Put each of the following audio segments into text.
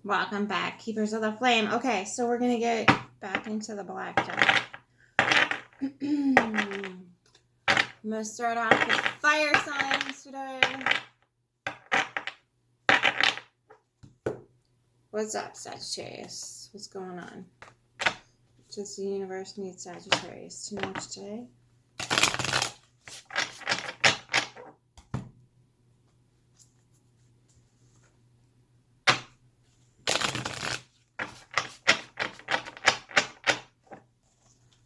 Welcome back, Keepers of the Flame. Okay, so we're going to get back into the black deck. I'm going to start off with fire signs today. What's up, Sagittarius? What's going on? Does the universe need Sagittarius to know today?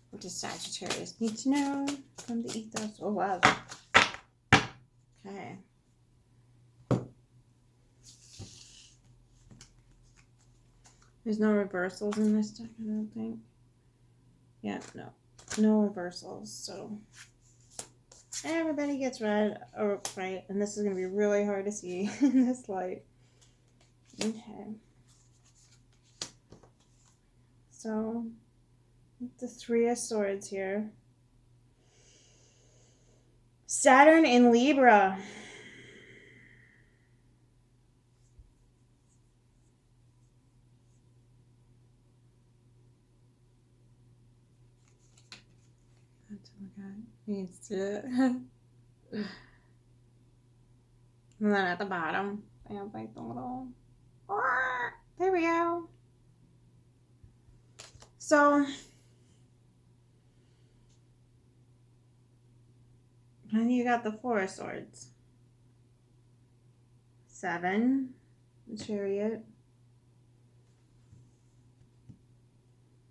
What does Sagittarius need to know from the ethos? Oh, wow. Okay. There's no reversals in this deck, I don't think. Yeah, no reversals, so everybody gets red, right? And this is going to be really hard to see in this light. Okay. So, the Three of Swords here. Saturn in Libra. Needs to. And then at the bottom, I have like the little. There we go. So, and you got the Four of Swords. 7, the Chariot,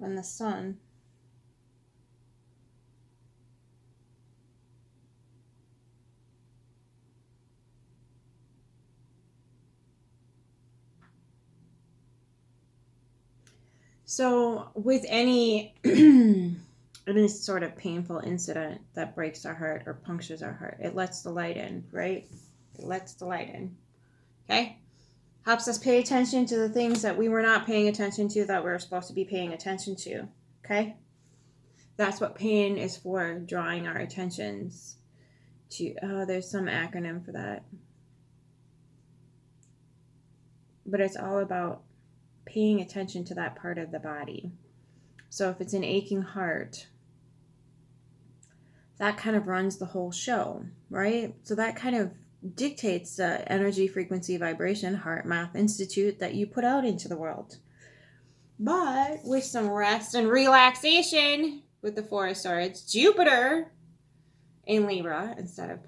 and the Sun. So with any sort of painful incident that breaks our heart or punctures our heart, it lets the light in, right? It lets the light in. Okay? Helps us pay attention to the things that we were not paying attention to that we were supposed to be paying attention to. Okay? That's what pain is for, drawing our attentions to. Oh, there's some acronym for that. But it's all about paying attention to that part of the body. So if it's an aching heart, that kind of runs the whole show, right? So that kind of dictates the energy, frequency, vibration, Heart Math Institute that you put out into the world. But with some rest and relaxation with the Four of Swords, Jupiter in Libra instead of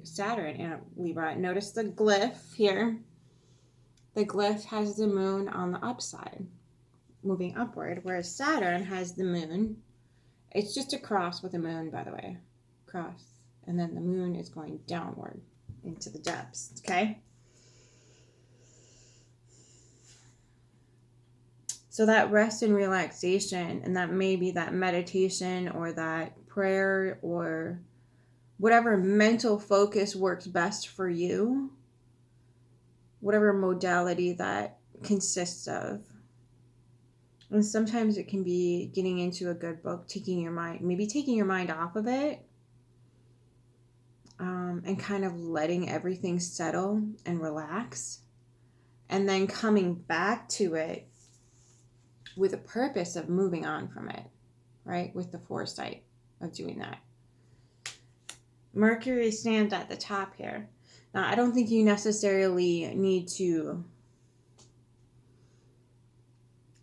Saturn in Libra. Notice the glyph here. The glyph has the moon on the upside, moving upward, whereas Saturn has the moon. It's just a cross with a moon, by the way. Cross. And then the moon is going downward into the depths, okay? So that rest and relaxation, and that maybe that meditation or that prayer or whatever mental focus works best for you, whatever modality that consists of. And sometimes it can be getting into a good book, taking your mind off of it, and kind of letting everything settle and relax, and then coming back to it with a purpose of moving on from it, right? With the foresight of doing that. Mercury stands at the top here. Now, I don't think you necessarily need to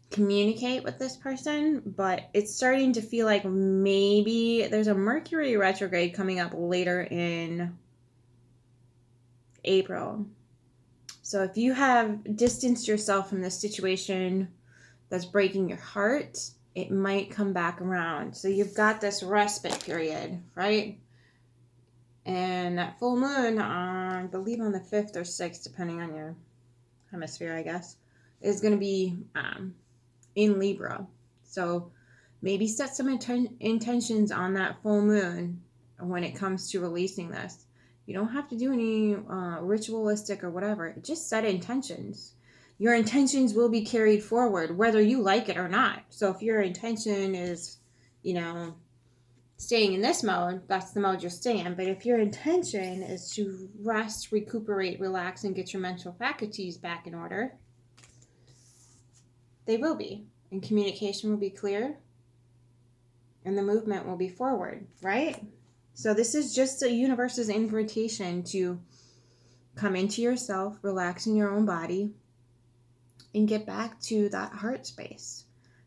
communicate with this person, but it's starting to feel like maybe there's a Mercury retrograde coming up later in April. So if you have distanced yourself from this situation that's breaking your heart, it might come back around. So you've got this respite period, right? And that full moon on, I believe on the 5th or 6th, depending on your hemisphere, I guess, is going to be in Libra. So maybe set some intentions on that full moon when it comes to releasing this. You don't have to do any ritualistic or whatever. Just set intentions. Your intentions will be carried forward whether you like it or not. So if your intention is, staying in this mode, that's the mode you'll stay in. But if your intention is to rest, recuperate, relax, and get your mental faculties back in order, They will be. And communication will be clear. And the movement will be forward, right? So this is just the universe's invitation to come into yourself, relax in your own body, and get back to that heart space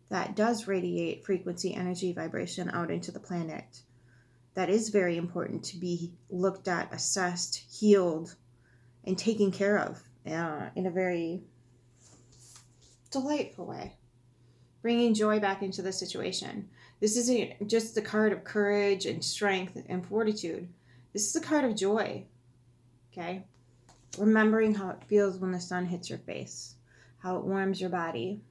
that does radiate frequency, energy, vibration out into the planet. That is very important to be looked at, assessed, healed, and taken care of in a very delightful way. Bringing joy back into the situation. This isn't just the card of courage and strength and fortitude. This is a card of joy. Okay? Remembering how it feels when the sun hits your face, how it warms your body.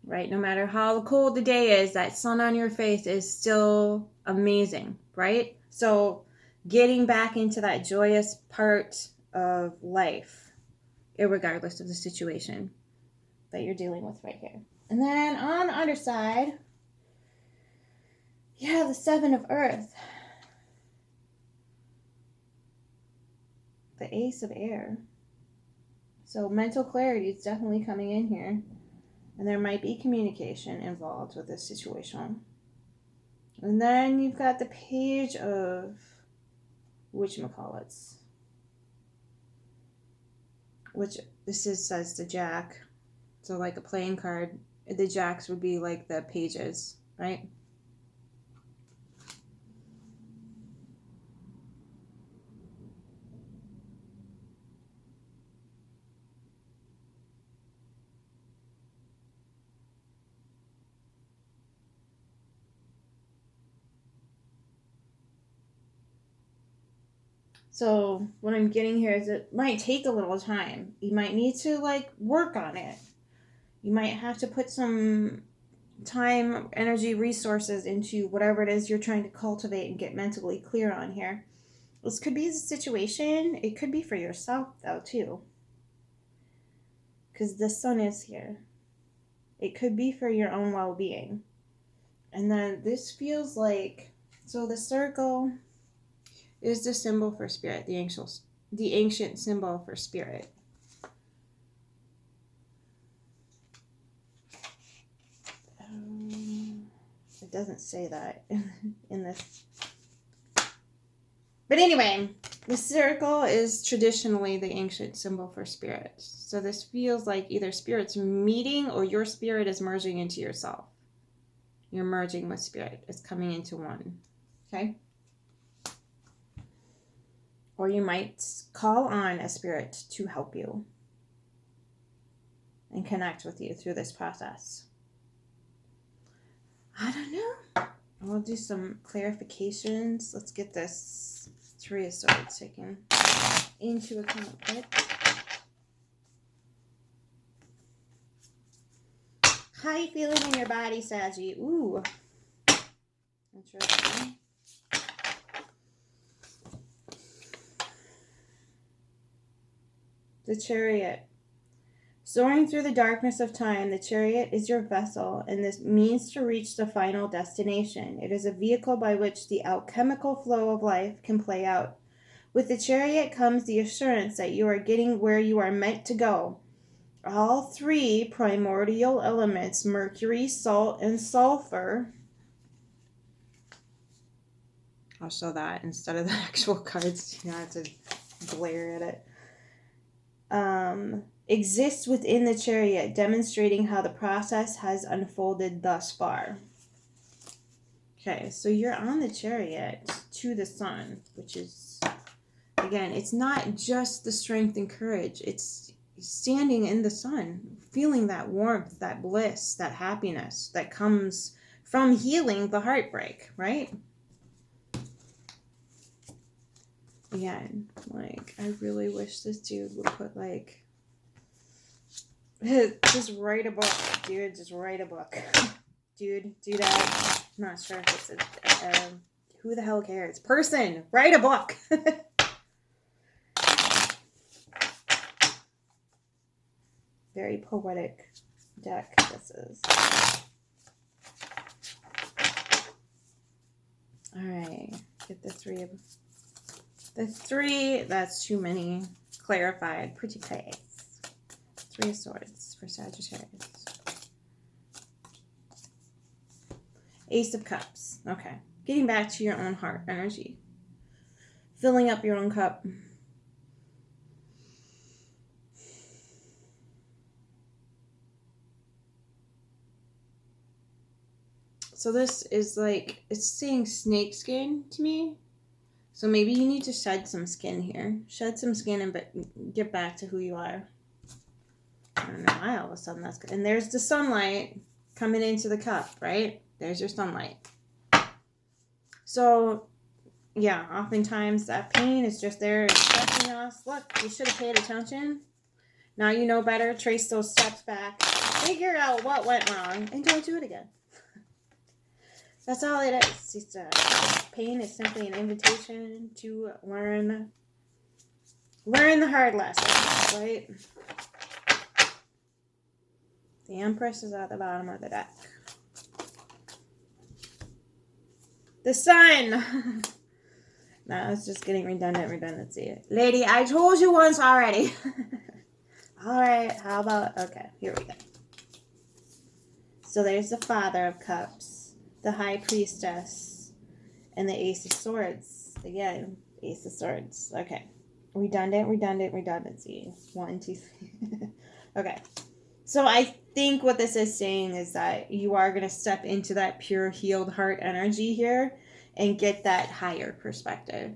Right? No matter how cold the day is, that sun on your face is still amazing, right? So getting back into that joyous part of life, irregardless of the situation that you're dealing with right here. And then on the underside, you have the Seven of Earth. The Ace of Air. So mental clarity is definitely coming in here. And there might be communication involved with this situation. And then you've got the Page of whatchamacallits. Which says the Jack. So like a playing card. The Jacks would be like the pages, right? So what I'm getting here is it might take a little time. You might need to like work on it. You might have to put some time, energy, resources into whatever it is you're trying to cultivate and get mentally clear on here. This could be a situation. It could be for yourself though too. Because the sun is here. It could be for your own well-being. And then this feels like, so the circle is the symbol for spirit, the ancient symbol for spirit. It doesn't say that in this. But anyway, the circle is traditionally the ancient symbol for spirit. So this feels like either spirits meeting or your spirit is merging into yourself. You're merging with spirit. It's coming into one. Okay? Or you might call on a spirit to help you and connect with you through this process. I don't know. We'll do some clarifications. Let's get this Three of Swords taken into account. Right? How you feeling in your body, Sagi? Ooh. Interesting. The Chariot. Soaring through the darkness of time, the chariot is your vessel, and this means to reach the final destination. It is a vehicle by which the alchemical flow of life can play out. With the chariot comes the assurance that you are getting where you are meant to go. All three primordial elements, mercury, salt, and sulfur. I'll show that instead of the actual cards. You know, I have to glare at it. Exists within the chariot, demonstrating how the process has unfolded thus far. Okay, so you're on the chariot to the sun, which is, again, it's not just the strength and courage. It's standing in the sun, feeling that warmth, that bliss, that happiness that comes from healing the heartbreak, right? Again, like, I really wish this dude would put, like, just write a book, dude. Just write a book. Dude, do that. I'm not sure if it's who the hell cares? Person, write a book. Very poetic deck this is. Alright, get the three of... The three, that's too many. Clarified, pretty face. Three of Swords for Sagittarius. Ace of Cups. Okay. Getting back to your own heart energy. Filling up your own cup. So this is like, it's saying snake skin to me. So maybe you need to shed some skin here. Shed some skin and get back to who you are. I don't know why all of a sudden that's good. And there's the sunlight coming into the cup, right? There's your sunlight. So, yeah, oftentimes that pain is just there expecting us. Look, you should have paid attention. Now you know better. Trace those steps back. Figure out what went wrong and don't do it again. That's all it is. Pain is simply an invitation to learn the hard lessons, right? The Empress is at the bottom of the deck. The Sun. No, it's just getting redundancy. Lady, I told you once already. All right, how about, okay, here we go. So there's the Father of Cups, the High Priestess, and the Ace of Swords. Again, Ace of Swords. Okay. Redundancy. 1, 2, 3. Okay. So I think what this is saying is that you are going to step into that pure healed heart energy here and get that higher perspective.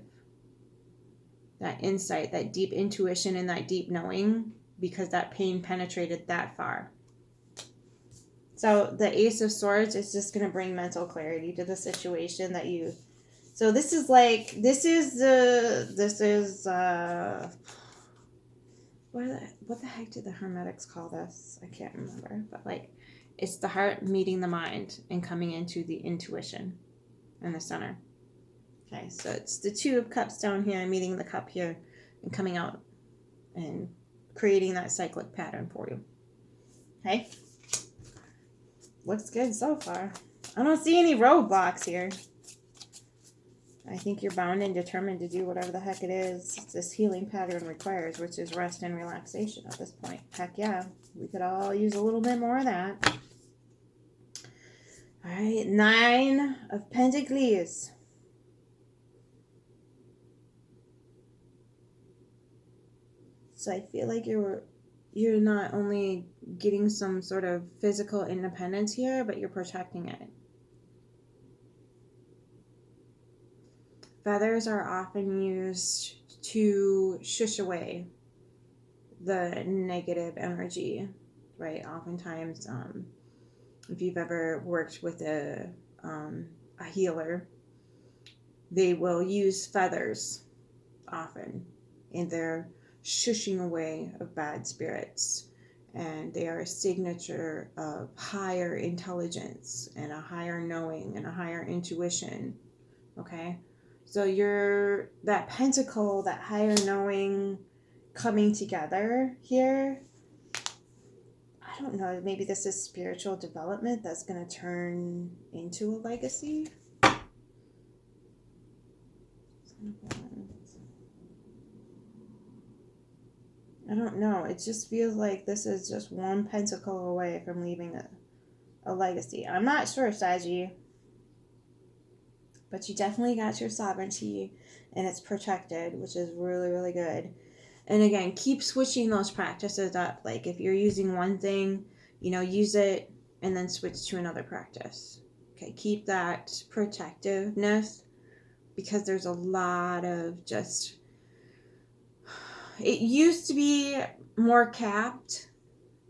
That insight, that deep intuition, and that deep knowing, because that pain penetrated that far. So the Ace of Swords is just going to bring mental clarity to the situation that you... So what the heck did the Hermetics call this? I can't remember. But like, it's the heart meeting the mind and coming into the intuition in the center. Okay, so it's the Two of Cups down here, meeting the cup here, and coming out and creating that cyclic pattern for you. Okay? Looks good so far. I don't see any roadblocks here. I think you're bound and determined to do whatever the heck it is this healing pattern requires, which is rest and relaxation at this point. Heck yeah. We could all use a little bit more of that. All right. 9 of Pentacles. So I feel like you're not only getting some sort of physical independence here, but you're protecting it. Feathers are often used to shush away the negative energy, right? Oftentimes, if you've ever worked with a healer, they will use feathers often in their shushing away of bad spirits. And they are a signature of higher intelligence and a higher knowing and a higher intuition, okay? So you're that pentacle, that higher knowing coming together here. I don't know, maybe this is spiritual development that's going to turn into a legacy. I don't know. It just feels like this is just one pentacle away from leaving a legacy. I'm not sure, Sagi. But you definitely got your sovereignty, and it's protected, which is really, really good. And again, keep switching those practices up. Like if you're using one thing, use it and then switch to another practice. Okay, keep that protectiveness, because there's a lot of just... It used to be more capped,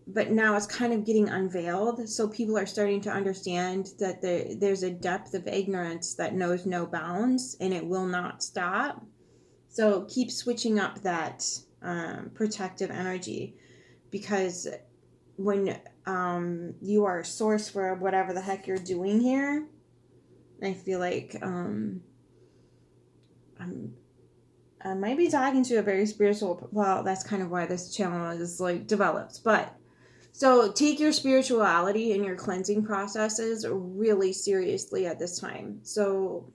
but now it's kind of getting unveiled. So people are starting to understand that there's a depth of ignorance that knows no bounds, and it will not stop. So keep switching up that protective energy, because when you are a source for whatever the heck you're doing here, I feel like I might be talking to a very spiritual... Well, that's kind of why this channel is like developed, but... So take your spirituality and your cleansing processes really seriously at this time. So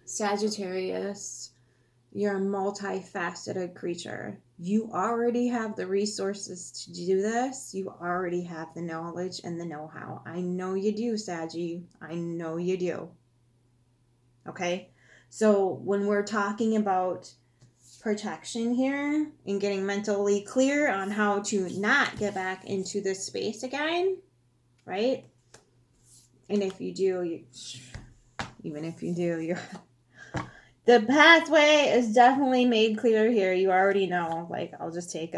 Sagittarius, you're a multifaceted creature. You already have the resources to do this. You already have the knowledge and the know-how. I know you do, Sagi. I know you do. Okay? So when we're talking about protection here and getting mentally clear on how to not get back into this space again, right? And if you do, even if you do, the pathway is definitely made clear here. You already know, like, I'll just take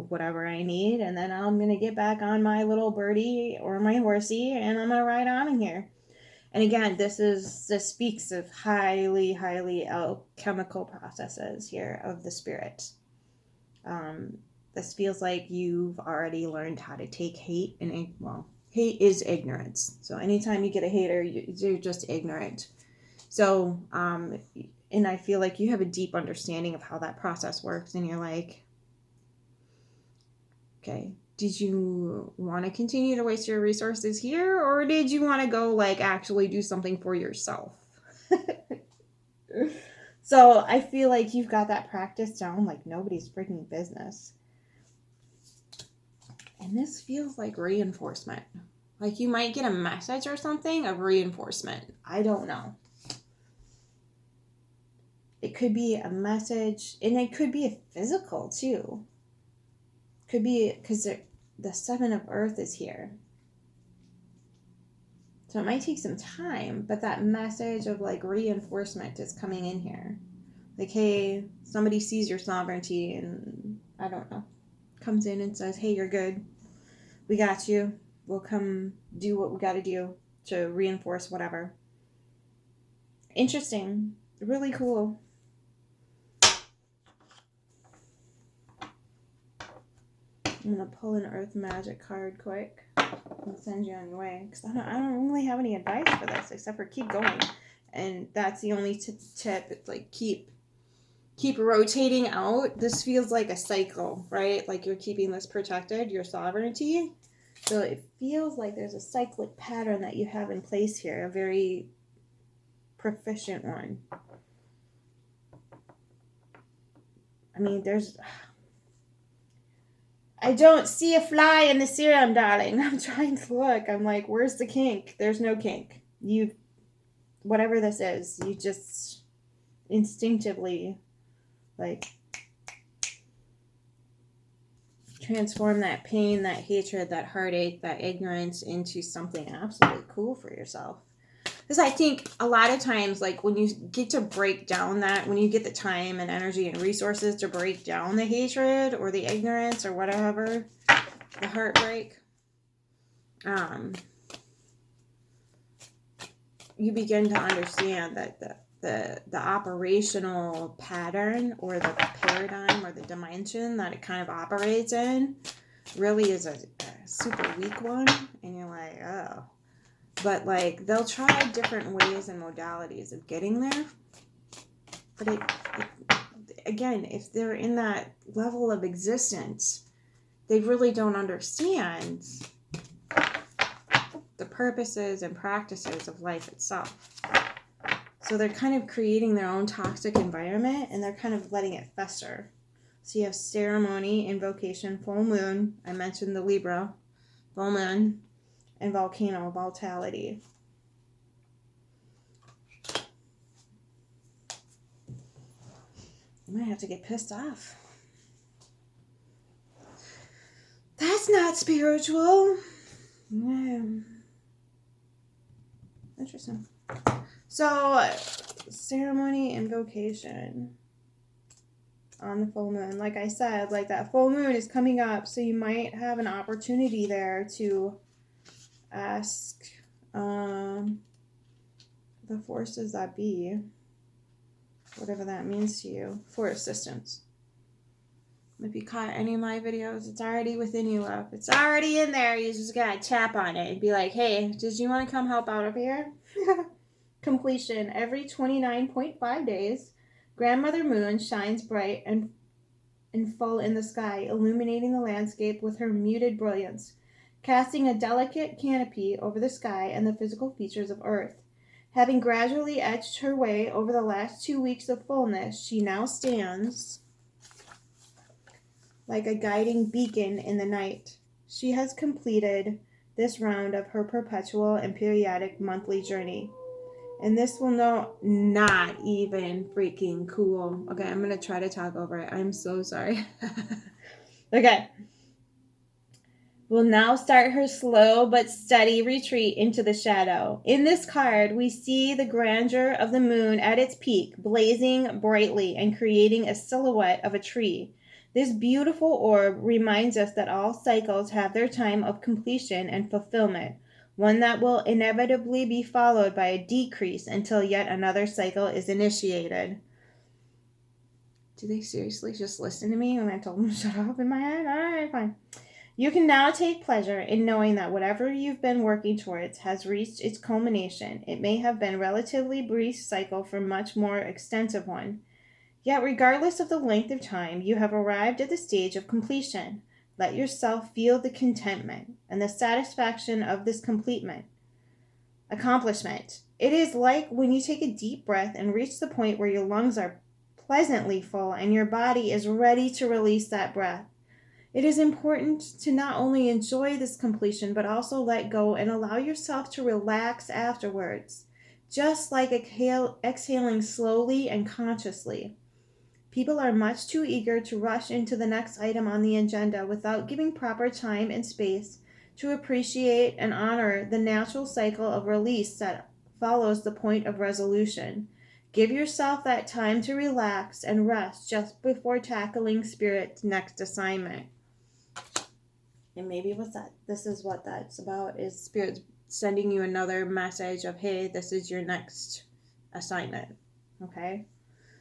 whatever I need, and then I'm going to get back on my little birdie or my horsey, and I'm going to ride on in here. And again, this speaks of highly alchemical processes here of the spirit. This feels like you've already learned how to take hate, and hate is ignorance. So anytime you get a hater, you're just ignorant. So, and I feel like you have a deep understanding of how that process works, and you're like, okay, did you want to continue to waste your resources here, or did you want to go like actually do something for yourself? So I feel like you've got that practice down like nobody's freaking business. And this feels like reinforcement. Like you might get a message or something of reinforcement. I don't know. It could be a message, and it could be a physical too. Could be because the 7 of Earth is here. So it might take some time, but that message of like reinforcement is coming in here. Like, hey, somebody sees your sovereignty and, I don't know, comes in and says, hey, you're good. We got you. We'll come do what we got to do to reinforce whatever. Interesting. Really cool. I'm going to pull an Earth Magic card quick and send you on your way. Because I don't really have any advice for this except for keep going. And that's the only tip. It's like keep rotating out. This feels like a cycle, right? Like you're keeping this protected, your sovereignty. So it feels like there's a cyclic pattern that you have in place here, a very proficient one. I mean, I don't see a fly in the serum, darling. I'm trying to look. I'm like, where's the kink? There's no kink. Whatever this is, you just instinctively, like, transform that pain, that hatred, that heartache, that ignorance into something absolutely cool for yourself. Because I think a lot of times, like when you get to break down when you get the time and energy and resources to break down the hatred or the ignorance or whatever, the heartbreak, you begin to understand that the operational pattern or the paradigm or the dimension that it kind of operates in really is a super weak one, and you're like, oh. But like they'll try different ways and modalities of getting there, but again, if they're in that level of existence, they really don't understand the purposes and practices of life itself. So they're kind of creating their own toxic environment, and they're kind of letting it fester. So you have ceremony, invocation, full moon. I mentioned the Libra, full moon, and volcano, vitality. You might have to get pissed off. That's not spiritual. Yeah. Interesting. So, ceremony, invocation on the full moon. Like I said, like that full moon is coming up, so you might have an opportunity there to ask the forces that be, whatever that means to you, for assistance. If you caught any of my videos, it's already within you, love. It's already in there. You just gotta tap on it and be like, hey, did you want to come help out over here? Completion. Every 29.5 days, Grandmother Moon shines bright and full in the sky, illuminating the landscape with her muted brilliance, casting a delicate canopy over the sky and the physical features of Earth. Having gradually edged her way over the last 2 weeks of fullness, she now stands like a guiding beacon in the night. She has completed this round of her perpetual and periodic monthly journey. And this will not even freaking cool. Okay, I'm going to try to talk over it. I'm so sorry. Okay. Will now start her slow but steady retreat into the shadow. In this card, we see the grandeur of the moon at its peak, blazing brightly and creating a silhouette of a tree. This beautiful orb reminds us that all cycles have their time of completion and fulfillment, one that will inevitably be followed by a decrease until yet another cycle is initiated. Do they seriously just listen to me when I told them to shut up in my head? All right, fine. You can now take pleasure in knowing that whatever you've been working towards has reached its culmination. It may have been a relatively brief cycle for a much more extensive one. Yet regardless of the length of time, you have arrived at the stage of completion. Let yourself feel the contentment and the satisfaction of this accomplishment. It is like when you take a deep breath and reach the point where your lungs are pleasantly full and your body is ready to release that breath. It is important to not only enjoy this completion, but also let go and allow yourself to relax afterwards, just like exhaling slowly and consciously. People are much too eager to rush into the next item on the agenda without giving proper time and space to appreciate and honor the natural cycle of release that follows the point of resolution. Give yourself that time to relax and rest just before tackling Spirit's next assignment. And maybe this is what that's about, is Spirit sending you another message of, hey, this is your next assignment. Okay?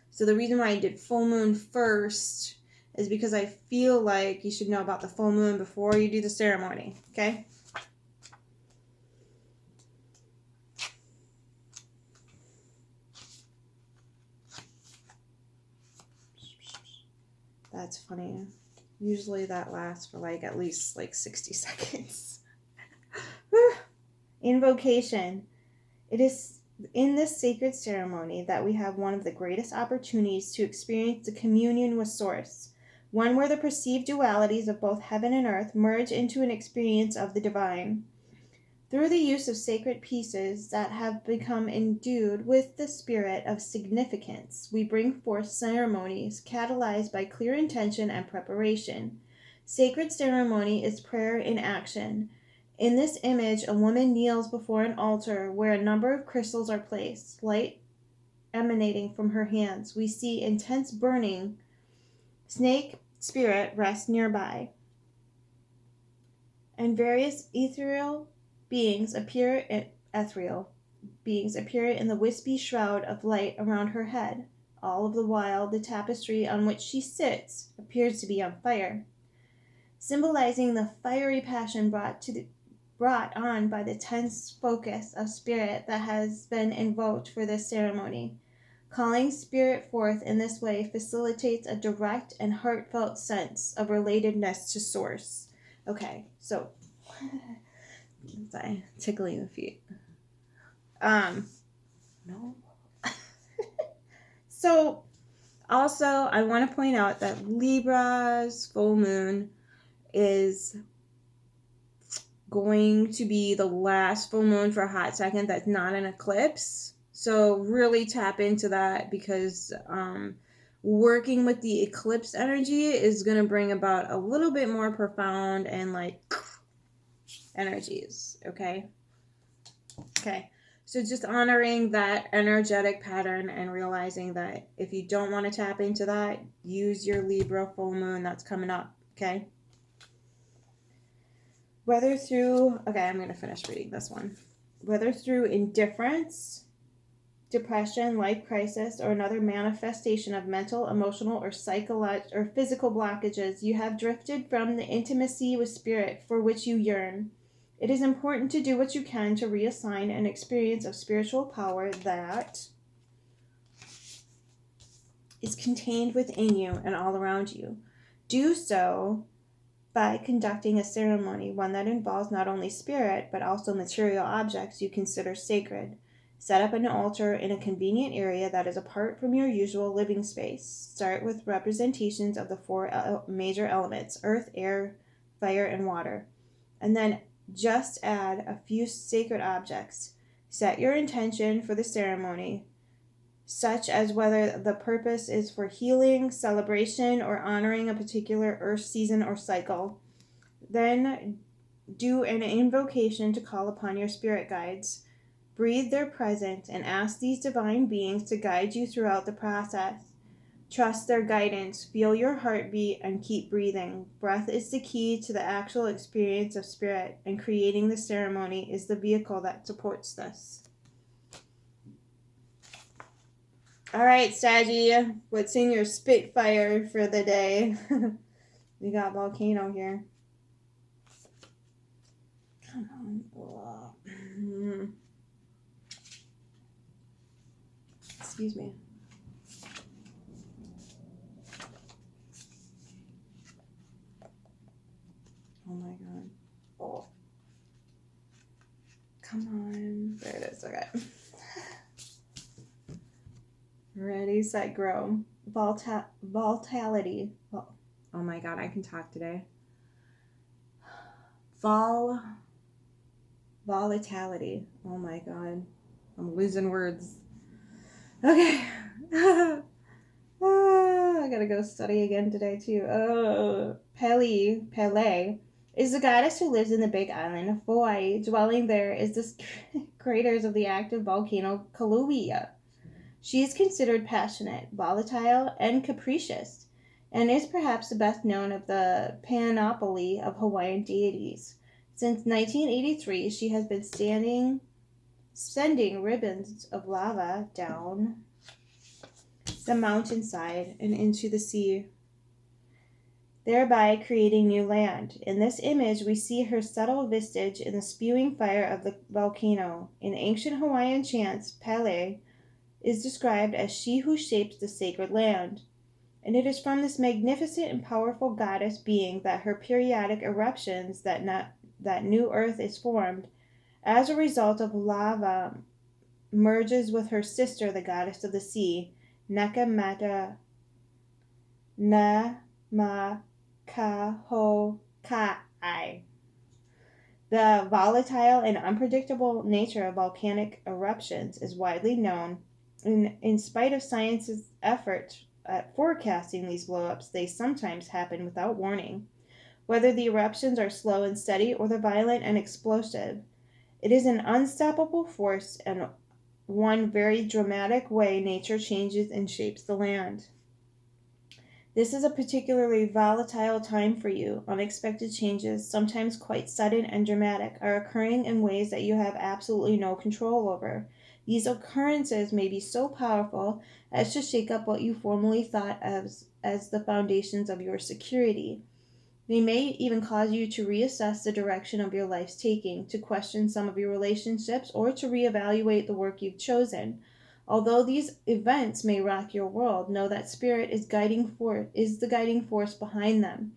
So the reason why I did full moon first is because I feel like you should know about the full moon before you do the ceremony. Okay? That's funny. Usually that lasts for at least 60 seconds. Invocation. It is in this sacred ceremony that we have one of the greatest opportunities to experience the communion with Source, one where the perceived dualities of both heaven and earth merge into an experience of the divine. Through the use of sacred pieces that have become endued with the spirit of significance, we bring forth ceremonies catalyzed by clear intention and preparation. Sacred ceremony is prayer in action. In this image, a woman kneels before an altar where a number of crystals are placed, light emanating from her hands. We see intense burning. Snake spirit rests nearby, and various ethereal beings appear in the wispy shroud of light around her head. All of the while, the tapestry on which she sits appears to be on fire, symbolizing the fiery passion brought on by the tense focus of spirit that has been invoked for this ceremony. Calling spirit forth in this way facilitates a direct and heartfelt sense of relatedness to Source. Okay, so sorry, tickling the feet. No. So, also, I want to point out that Libra's full moon is going to be the last full moon for a hot second that's not an eclipse. So really tap into that, because working with the eclipse energy is going to bring about a little bit more profound and energies. Okay. So just honoring that energetic pattern and realizing that if you don't want to tap into that, use your Libra full moon that's coming up. Okay. I'm going to finish reading this one. Whether through indifference, depression, life crisis, or another manifestation of mental, emotional, or psychological or physical blockages, you have drifted from the intimacy with spirit for which you yearn. It is important to do what you can to reassign an experience of spiritual power that is contained within you and all around you. Do so by conducting a ceremony, one that involves not only spirit, but also material objects you consider sacred. Set up an altar in a convenient area that is apart from your usual living space. Start with representations of the four major elements: earth, air, fire, and water. And then just add a few sacred objects. Set your intention for the ceremony, such as whether the purpose is for healing, celebration, or honoring a particular earth season or cycle. Then do an invocation to call upon your spirit guides. Breathe their presence and ask these divine beings to guide you throughout the process. Trust their guidance, feel your heartbeat, and keep breathing. Breath is the key to the actual experience of spirit, and creating the ceremony is the vehicle that supports this. All right, Sagi, what's in your spitfire for the day? We got volcano here. Come on. Excuse me. Oh my god. Oh. Come on. There it is. Okay. Ready, set, grow. Volatility. Oh my god, I can talk today. Volatility. Oh my god. I'm losing words. Okay. I gotta go study again today too. Oh, Pele is the goddess who lives in the big island of Hawaii. Dwelling there is the craters of the active volcano Kilauea. She is considered passionate, volatile, and capricious, and is perhaps the best known of the panoply of Hawaiian deities. Since 1983, she has been sending ribbons of lava down the mountainside and into the sea, thereby creating new land. In this image, we see her subtle vestige in the spewing fire of the volcano. In ancient Hawaiian chants, Pele is described as she who shapes the sacred land, and it is from this magnificent and powerful goddess being that her periodic eruptions that new earth is formed as a result of lava merges with her sister, the goddess of the sea, Nakamata Namakahokai. The volatile and unpredictable nature of volcanic eruptions is widely known. In spite of science's effort at forecasting these blow-ups, they sometimes happen without warning. Whether the eruptions are slow and steady or the violent and explosive, it is an unstoppable force, and one very dramatic way nature changes and shapes the land. This is a particularly volatile time for you. Unexpected changes, sometimes quite sudden and dramatic, are occurring in ways that you have absolutely no control over. These occurrences may be so powerful as to shake up what you formerly thought as the foundations of your security. They may even cause you to reassess the direction of your life's taking, to question some of your relationships, or to reevaluate the work you've chosen. Although these events may rock your world, know that spirit is the guiding force behind them.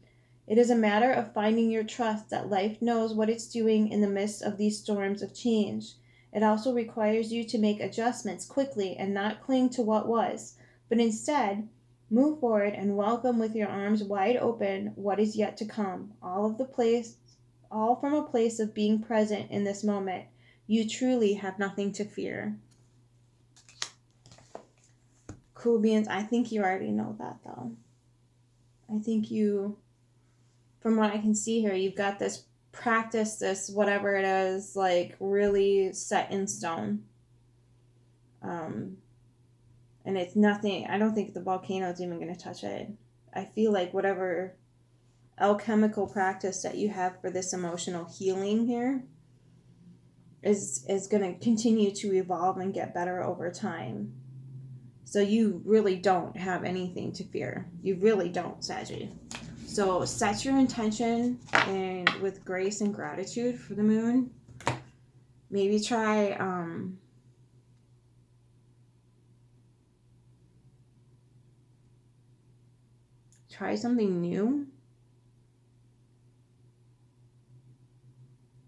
It is a matter of finding your trust that life knows what it's doing in the midst of these storms of change. It also requires you to make adjustments quickly and not cling to what was, but instead move forward and welcome with your arms wide open what is yet to come, all from a place of being present in this moment. You truly have nothing to fear. Cool beans. I think you already know that though. I think you, from what I can see here, you've got this practice, this whatever it is, like really set in stone. And it's nothing, I don't think the volcano is even going to touch it. I feel like whatever alchemical practice that you have for this emotional healing here is going to continue to evolve and get better over time. So you really don't have anything to fear. You really don't, Sagi. So set your intention and with grace and gratitude for the moon. Maybe try something new.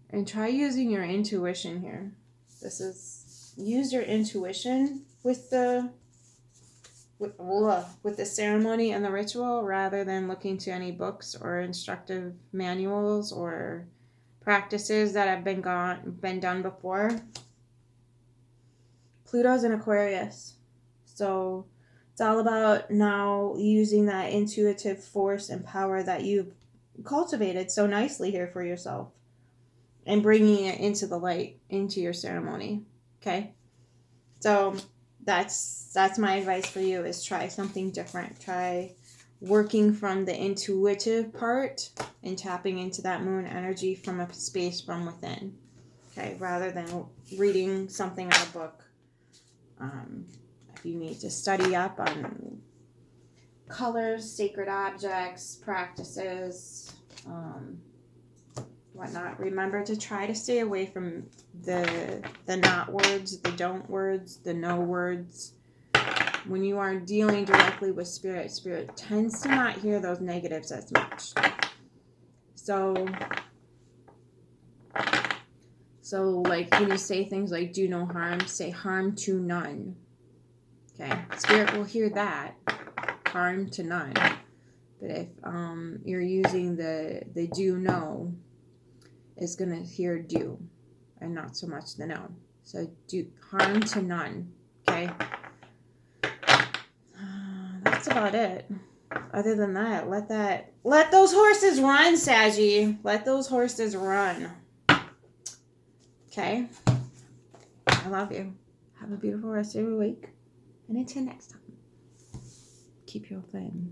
And try using your intuition here. This is use your intuition with the ceremony and the ritual, rather than looking to any books or instructive manuals or practices that have been done before. Pluto's in Aquarius, so it's all about now using that intuitive force and power that you've cultivated so nicely here for yourself and bringing it into the light, into your ceremony. Okay, so that's my advice for you, is try something different. Try working from the intuitive part and tapping into that moon energy from a space from within. Okay, rather than reading something in a book. If you need to study up on colors, sacred objects, practices, whatnot, remember to try to stay away from the not words, the don't words, the no words. When you are dealing directly with spirit, spirit tends to not hear those negatives as much. So like when you say things like do no harm, say harm to none. Okay, spirit will hear that, harm to none. But if you're using the do no, it's going to hear do and not so much the no. So do harm to none. Okay, that's about it. Other than that, let those horses run, Sagi. Let those horses run. Okay, I love you. Have a beautiful rest of your week. And until next time, keep your flame.